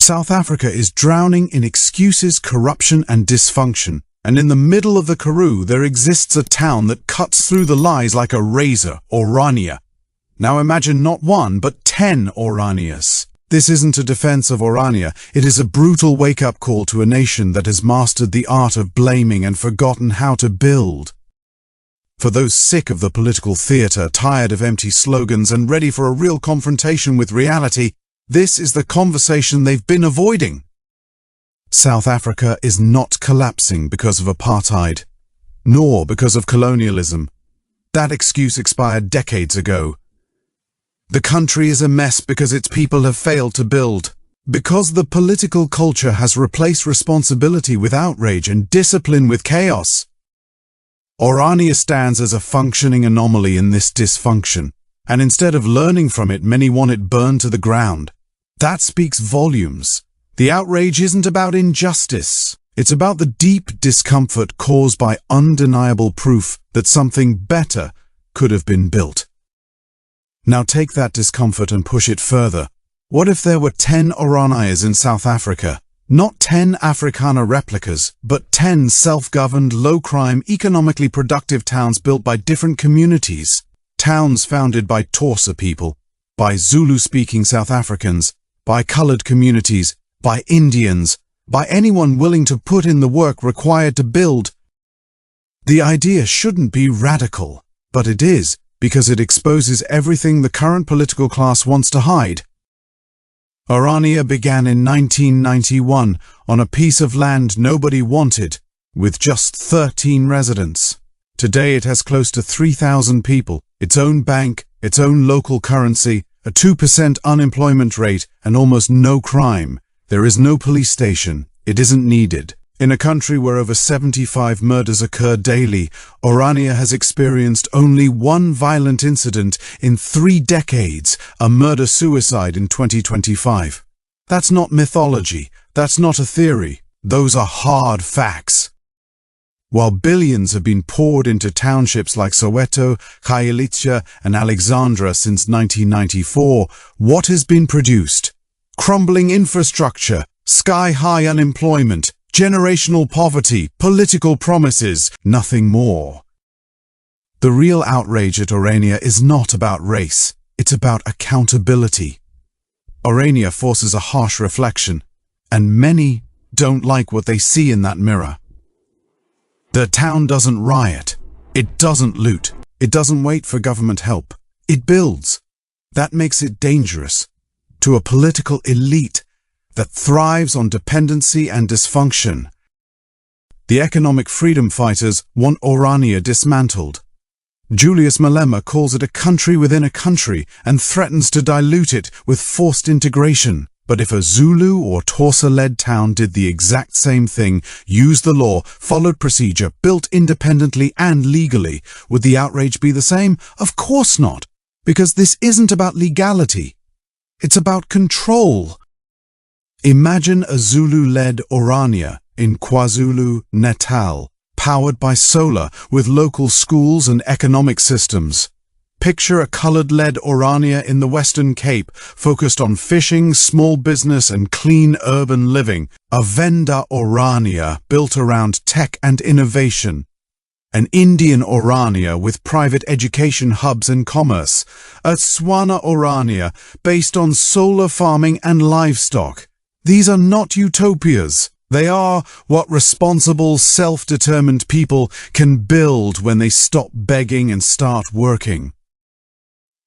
South Africa is drowning in excuses, corruption and dysfunction. And in the middle of the Karoo, there exists a town that cuts through the lies like a razor, Orania. Now imagine not one, but 10 Oranias. This isn't a defense of Orania, it is a brutal wake-up call to a nation that has mastered the art of blaming and forgotten how to build. For those sick of the political theatre, tired of empty slogans and ready for a real confrontation with reality, this is the conversation they've been avoiding. South Africa is not collapsing because of apartheid, nor because of colonialism. That excuse expired decades ago. The country is a mess because its people have failed to build, because the political culture has replaced responsibility with outrage and discipline with chaos. Orania stands as a functioning anomaly in this dysfunction, and instead of learning from it, many want it burned to the ground. That speaks volumes. The outrage isn't about injustice. It's about the deep discomfort caused by undeniable proof that something better could have been built. Now take that discomfort and push it further. What if there were 10 Oranias in South Africa? Not 10 Afrikaner replicas, but 10 self-governed, low-crime, economically productive towns built by different communities. Towns founded by Xhosa people, by Zulu-speaking South Africans, by coloured communities, by Indians, by anyone willing to put in the work required to build. The idea shouldn't be radical, but it is, because it exposes everything the current political class wants to hide. Orania began in 1991 on a piece of land nobody wanted, with just 13 residents. Today it has close to 3,000 people, its own bank, its own local currency, a 2% unemployment rate, and almost no crime. There is no police station. It isn't needed. In a country where over 75 murders occur daily, Orania has experienced only one violent incident in 3 decades, a murder-suicide in 2025. That's not mythology. That's not a theory. Those are hard facts. While billions have been poured into townships like Soweto, Khayelitsha, and Alexandra since 1994, what has been produced? Crumbling infrastructure, sky-high unemployment, generational poverty, political promises, nothing more. The real outrage at Orania is not about race, it's about accountability. Orania forces a harsh reflection, and many don't like what they see in that mirror. The town doesn't riot, it doesn't loot, it doesn't wait for government help, it builds. That makes it dangerous to a political elite that thrives on dependency and dysfunction. The economic freedom fighters want Orania dismantled. Julius Malema calls it a country within a country and threatens to dilute it with forced integration. But if a Zulu or Xhosa-led town did the exact same thing, used the law, followed procedure, built independently and legally, would the outrage be the same? Of course not, because this isn't about legality. It's about control. Imagine a Zulu-led Orania in KwaZulu-Natal, powered by solar with local schools and economic systems. Picture a coloured-led Orania in the Western Cape, focused on fishing, small business and clean urban living. A Venda Orania built around tech and innovation. An Indian Orania with private education hubs and commerce. A Tswana Orania based on solar farming and livestock. These are not utopias. They are what responsible, self-determined people can build when they stop begging and start working.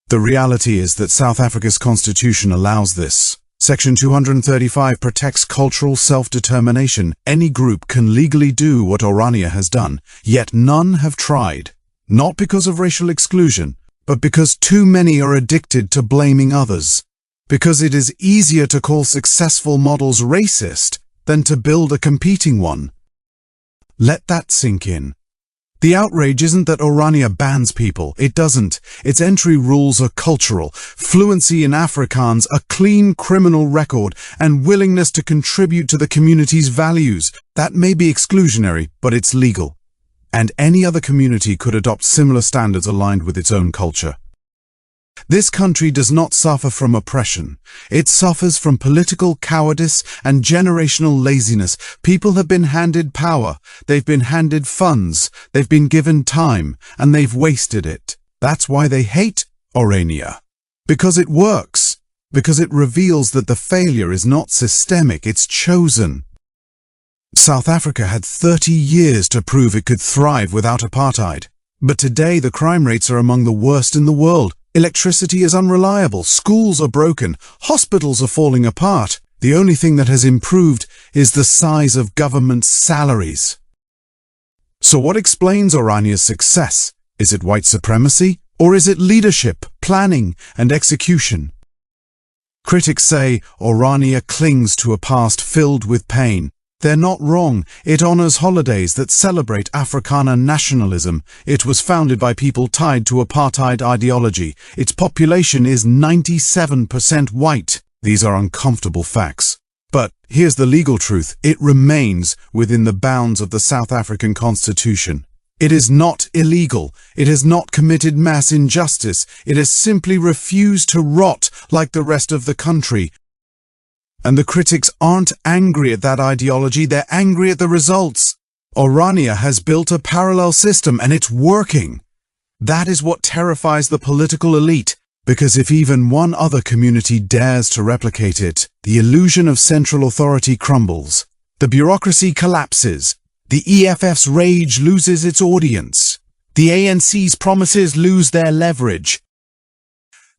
The reality is that South Africa's constitution allows this. Section 235 protects cultural self-determination. Any group can legally do what Orania has done, yet none have tried. Not because of racial exclusion, but because too many are addicted to blaming others. Because it is easier to call successful models racist than to build a competing one. Let that sink in. The outrage isn't that Orania bans people. It doesn't. Its entry rules are cultural. Fluency in Afrikaans, a clean criminal record, and willingness to contribute to the community's values. That may be exclusionary, but it's legal. And any other community could adopt similar standards aligned with its own culture. This country does not suffer from oppression. It suffers from political cowardice and generational laziness. People have been handed power, they've been handed funds, they've been given time, and they've wasted it. That's why they hate Orania. Because it works. Because it reveals that the failure is not systemic, it's chosen. South Africa had 30 years to prove it could thrive without apartheid. But today the crime rates are among the worst in the world. Electricity is unreliable, schools are broken, hospitals are falling apart. The only thing that has improved is the size of government salaries. So what explains Orania's success? Is it white supremacy? Or is it leadership, planning, and execution? Critics say Orania clings to a past filled with pain. They're not wrong. It honors holidays that celebrate Afrikaner nationalism. It was founded by people tied to apartheid ideology. Its population is 97% white. These are uncomfortable facts. But here's the legal truth. It remains within the bounds of the South African Constitution. It is not illegal. It has not committed mass injustice. It has simply refused to rot like the rest of the country. And the critics aren't angry at that ideology, they're angry at the results. Orania has built a parallel system and it's working. That is what terrifies the political elite, because if even one other community dares to replicate it, the illusion of central authority crumbles. The bureaucracy collapses. The EFF's rage loses its audience. The ANC's promises lose their leverage.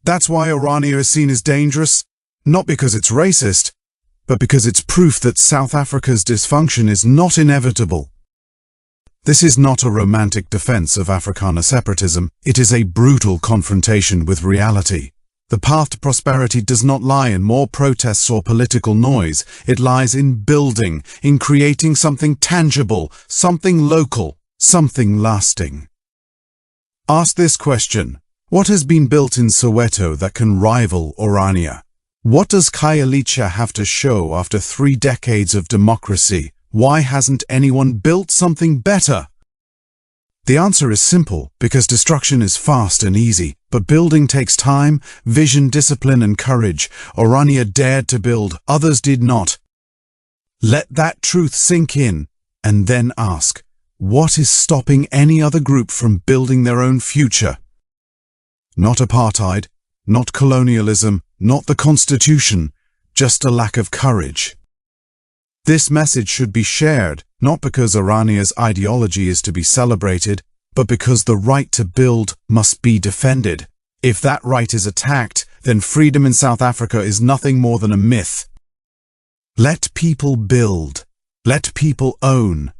That's why Orania is seen as dangerous. Not because it's racist, but because it's proof that South Africa's dysfunction is not inevitable. This is not a romantic defense of Afrikaner separatism. It is a brutal confrontation with reality. The path to prosperity does not lie in more protests or political noise. It lies in building, in creating something tangible, something local, something lasting. Ask this question: what has been built in Soweto that can rival Orania? What does Khayelitsha have to show after 3 decades of democracy? Why hasn't anyone built something better? The answer is simple, because destruction is fast and easy, but building takes time, vision, discipline, and courage. Orania dared to build, others did not. Let that truth sink in, and then ask, what is stopping any other group from building their own future? Not apartheid, not colonialism, not the Constitution, just a lack of courage. This message should be shared, not because Orania's ideology is to be celebrated, but because the right to build must be defended. If that right is attacked, then freedom in South Africa is nothing more than a myth. Let people build. Let people own.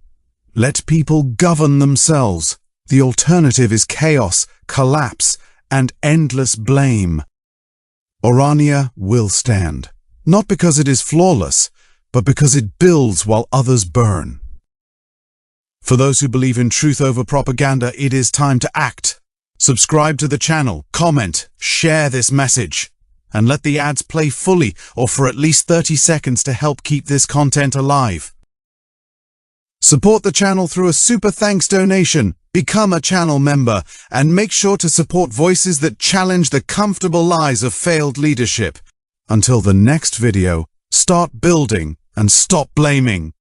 Let people govern themselves. The alternative is chaos, collapse, and endless blame. Orania will stand, not because it is flawless, but because it builds while others burn. For those who believe in truth over propaganda, it is time to act. Subscribe to the channel, comment, share this message, and let the ads play fully or for at least 30 seconds to help keep this content alive. Support the channel through a super thanks donation, become a channel member, and make sure to support voices that challenge the comfortable lies of failed leadership. Until the next video, start building and stop blaming.